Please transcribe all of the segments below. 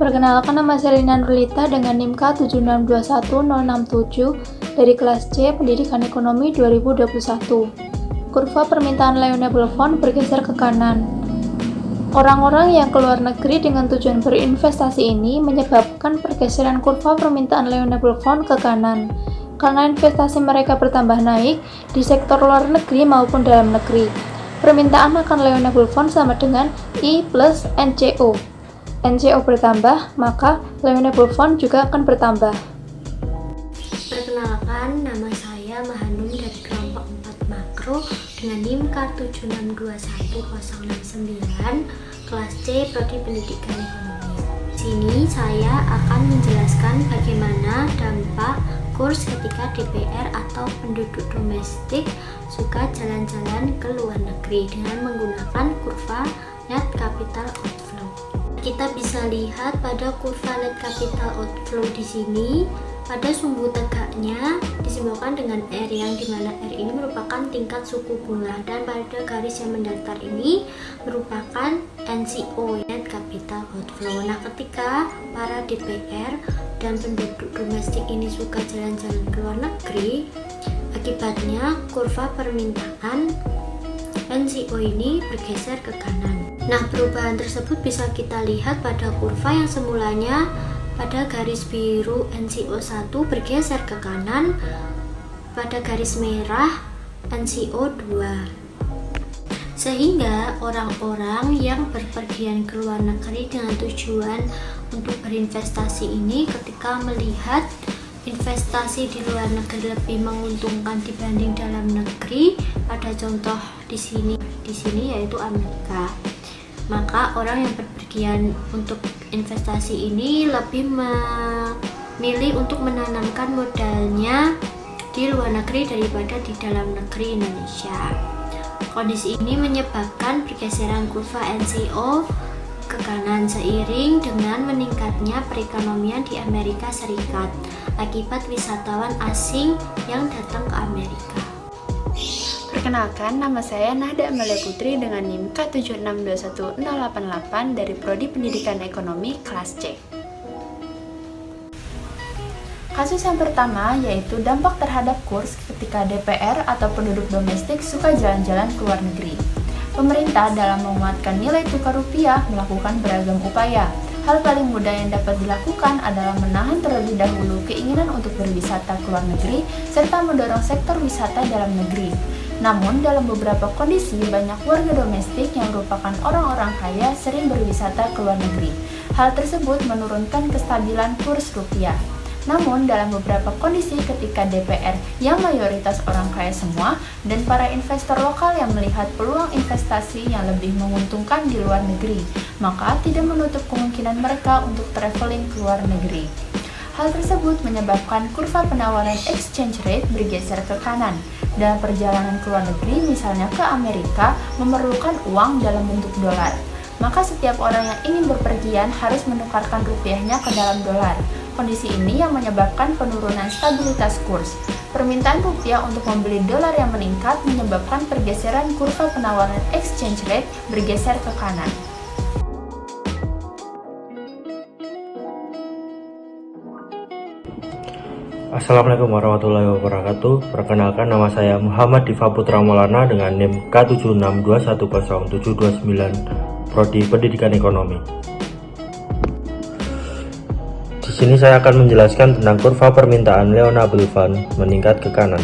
Perkenalkan, nama saya Lina Nurlita dengan NIM K7621067 dari kelas C Pendidikan Ekonomi 2021. Kurva permintaan Loanable Fund bergeser ke kanan. Orang-orang yang keluar negeri dengan tujuan berinvestasi ini menyebabkan pergeseran kurva permintaan Loanable Fund ke kanan. Karena investasi mereka bertambah naik di sektor luar negeri maupun dalam negeri. Permintaan akan Loanable Fund sama dengan I plus NCO. NCO bertambah, maka Loanable Fund juga akan bertambah. Perkenalkan, nama saya Mahanum dari kelompok 4 makro dengan NIM K7621069 kelas C Prodi Pendidikan Ekonomi. Di sini saya akan menjelaskan bagaimana dampak kurs ketika DPR atau penduduk domestik suka jalan-jalan ke luar negeri dengan menggunakan kurva net capital outflow. Kita bisa lihat pada kurva net capital outflow di sini, pada sumbu tegaknya disebabkan dengan R, yang dimana R ini merupakan tingkat suku bunga, dan pada garis yang mendatar ini merupakan NCO, net capital outflow. Nah, ketika para DPR dan penduduk domestik ini suka jalan-jalan ke luar negeri, akibatnya kurva permintaan NCO ini bergeser ke kanan. Nah, perubahan tersebut bisa kita lihat pada kurva yang semulanya pada garis biru NCO1 bergeser ke kanan, pada garis merah NCO2. Sehingga orang-orang yang berpergian ke luar negeri dengan tujuan untuk berinvestasi ini ketika melihat investasi di luar negeri lebih menguntungkan dibanding dalam negeri, pada contoh di sini yaitu Amerika, maka orang yang berpergian untuk investasi ini lebih memilih untuk menanamkan modalnya di luar negeri daripada di dalam negeri Indonesia. Kondisi ini menyebabkan pergeseran kurva NCO ke kanan seiring dengan meningkatnya perekonomian di Amerika Serikat akibat wisatawan asing yang datang ke Amerika. Perkenalkan, nama saya Nahda Amalia Putri dengan NIM K7621088 dari Prodi Pendidikan Ekonomi kelas C. Kasus yang pertama yaitu dampak terhadap kurs ketika DPR atau penduduk domestik suka jalan-jalan ke luar negeri. Pemerintah dalam menguatkan nilai tukar rupiah melakukan beragam upaya. Hal paling mudah yang dapat dilakukan adalah menahan terlebih dahulu keinginan untuk berwisata ke luar negeri serta mendorong sektor wisata dalam negeri. Namun, dalam beberapa kondisi, banyak warga domestik yang merupakan orang-orang kaya sering berwisata ke luar negeri. Hal tersebut menurunkan kestabilan kurs rupiah. Namun, dalam beberapa kondisi ketika DPR yang mayoritas orang kaya semua dan para investor lokal yang melihat peluang investasi yang lebih menguntungkan di luar negeri, maka tidak menutup kemungkinan mereka untuk traveling ke luar negeri. Hal tersebut menyebabkan kurva penawaran exchange rate bergeser ke kanan. Dalam perjalanan ke luar negeri, misalnya ke Amerika, memerlukan uang dalam bentuk dolar. Maka setiap orang yang ingin berpergian harus menukarkan rupiahnya ke dalam dolar. Kondisi ini yang menyebabkan penurunan stabilitas kurs. Permintaan rupiah untuk membeli dolar yang meningkat menyebabkan pergeseran kurva penawaran exchange rate bergeser ke kanan. Assalamualaikum warahmatullahi wabarakatuh. Perkenalkan, nama saya Muhammad Diva Putra Maulana dengan NIM K762107729 Prodi Pendidikan Ekonomi. Di sini saya akan menjelaskan tentang kurva permintaan Loanable Fund meningkat ke kanan.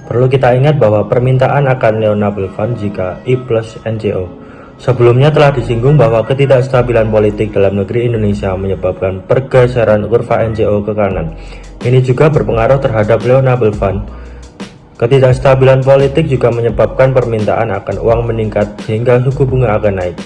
Perlu kita ingat bahwa permintaan akan Loanable Fund jika I plus NCO. Sebelumnya telah disinggung bahwa ketidakstabilan politik dalam negeri Indonesia menyebabkan pergeseran kurva NCO ke kanan. Ini juga berpengaruh terhadap Loanable Fund. Ketidakstabilan politik juga menyebabkan permintaan akan uang meningkat sehingga suku bunga akan naik.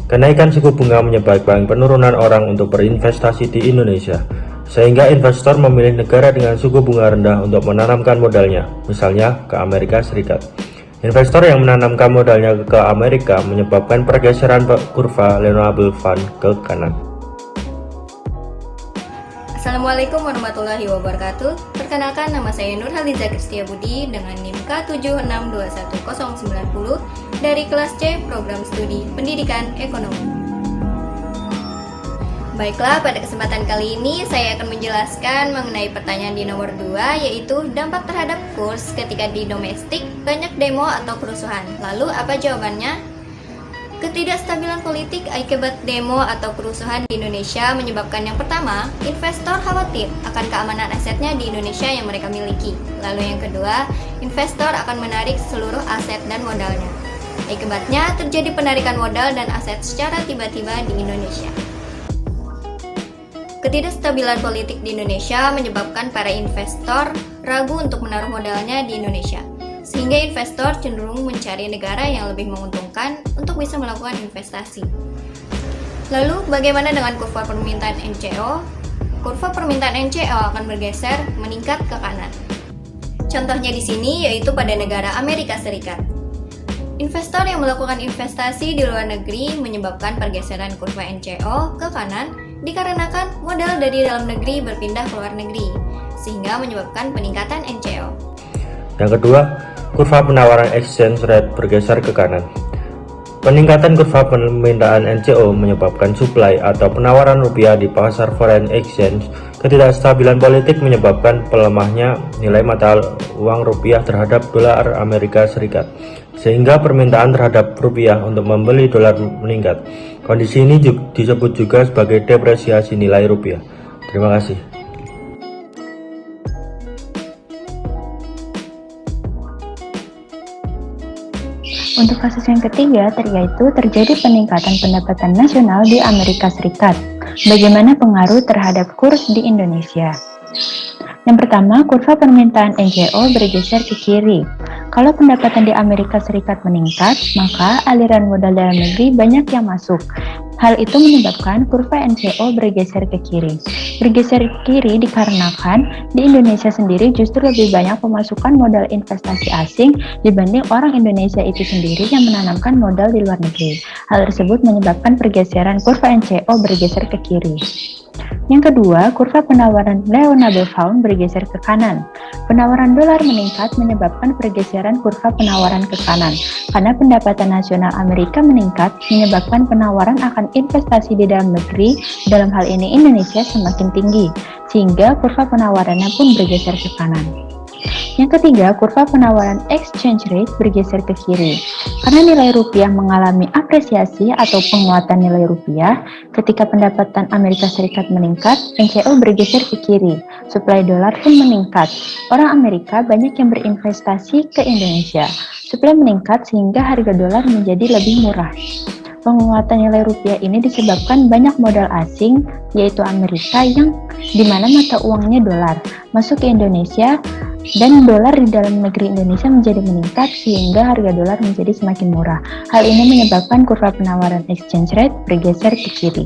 Kenaikan suku bunga menyebabkan penurunan orang untuk berinvestasi di Indonesia, sehingga investor memilih negara dengan suku bunga rendah untuk menanamkan modalnya, misalnya ke Amerika Serikat. Investor yang menanamkan modalnya ke Amerika menyebabkan pergeseran kurva Loanable Fund ke kanan. Assalamualaikum warahmatullahi wabarakatuh. Perkenalkan, nama saya Nurhaliza Kristia Budi dengan NIM K7621090 dari kelas C Program Studi Pendidikan Ekonomi. Baiklah, pada kesempatan kali ini saya akan menjelaskan mengenai pertanyaan di nomor 2, yaitu dampak terhadap kurs ketika di domestik banyak demo atau kerusuhan. Lalu apa jawabannya? Ketidakstabilan politik akibat demo atau kerusuhan di Indonesia menyebabkan yang pertama, investor khawatir akan keamanan asetnya di Indonesia yang mereka miliki. Lalu yang kedua, investor akan menarik seluruh aset dan modalnya. Akibatnya terjadi penarikan modal dan aset secara tiba-tiba di Indonesia. Ketidakstabilan politik di Indonesia menyebabkan para investor ragu untuk menaruh modalnya di Indonesia, sehingga investor cenderung mencari negara yang lebih menguntungkan untuk bisa melakukan investasi. Lalu, bagaimana dengan kurva permintaan NCO? Kurva permintaan NCO akan bergeser meningkat ke kanan. Contohnya di sini yaitu pada negara Amerika Serikat. Investor yang melakukan investasi di luar negeri menyebabkan pergeseran kurva NCO ke kanan dikarenakan modal dari dalam negeri berpindah ke luar negeri, sehingga menyebabkan peningkatan NCO. Yang kedua, kurva penawaran exchange rate bergeser ke kanan. Peningkatan kurva permintaan NCO menyebabkan supply atau penawaran rupiah di pasar foreign exchange. Ketidakstabilan politik menyebabkan pelemahnya nilai mata uang rupiah terhadap dolar Amerika Serikat, sehingga permintaan terhadap rupiah untuk membeli dolar meningkat. Kondisi ini disebut juga sebagai depresiasi nilai rupiah. Terima kasih. Untuk kasus yang ketiga, yaitu terjadi peningkatan pendapatan nasional di Amerika Serikat. Bagaimana pengaruh terhadap kurs di Indonesia? Yang pertama, kurva permintaan NCO bergeser ke kiri. Kalau pendapatan di Amerika Serikat meningkat, maka aliran modal dalam negeri banyak yang masuk. Hal itu menyebabkan kurva NCO bergeser ke kiri. Bergeser ke kiri dikarenakan di Indonesia sendiri justru lebih banyak pemasukan modal investasi asing dibanding orang Indonesia itu sendiri yang menanamkan modal di luar negeri. Hal tersebut menyebabkan pergeseran kurva NCO bergeser ke kiri. Yang kedua, kurva penawaran Leo-Nabel Fund bergeser ke kanan. Penawaran dolar meningkat menyebabkan pergeseran kurva penawaran ke kanan. Karena pendapatan nasional Amerika meningkat, menyebabkan penawaran akan investasi di dalam negeri, dalam hal ini Indonesia, semakin tinggi, sehingga kurva penawarannya pun bergeser ke kanan. Yang ketiga, kurva penawaran exchange rate bergeser ke kiri. Karena nilai rupiah mengalami apresiasi atau penguatan nilai rupiah, ketika pendapatan Amerika Serikat meningkat, NCO bergeser ke kiri. Suplai dolar pun meningkat. Orang Amerika banyak yang berinvestasi ke Indonesia. Suplai meningkat sehingga harga dolar menjadi lebih murah. Penguatan nilai rupiah ini disebabkan banyak modal asing, yaitu Amerika, yang dimana mata uangnya dolar, masuk ke Indonesia, dan dolar di dalam negeri Indonesia menjadi meningkat sehingga harga dolar menjadi semakin murah. Hal ini menyebabkan kurva penawaran exchange rate bergeser ke kiri.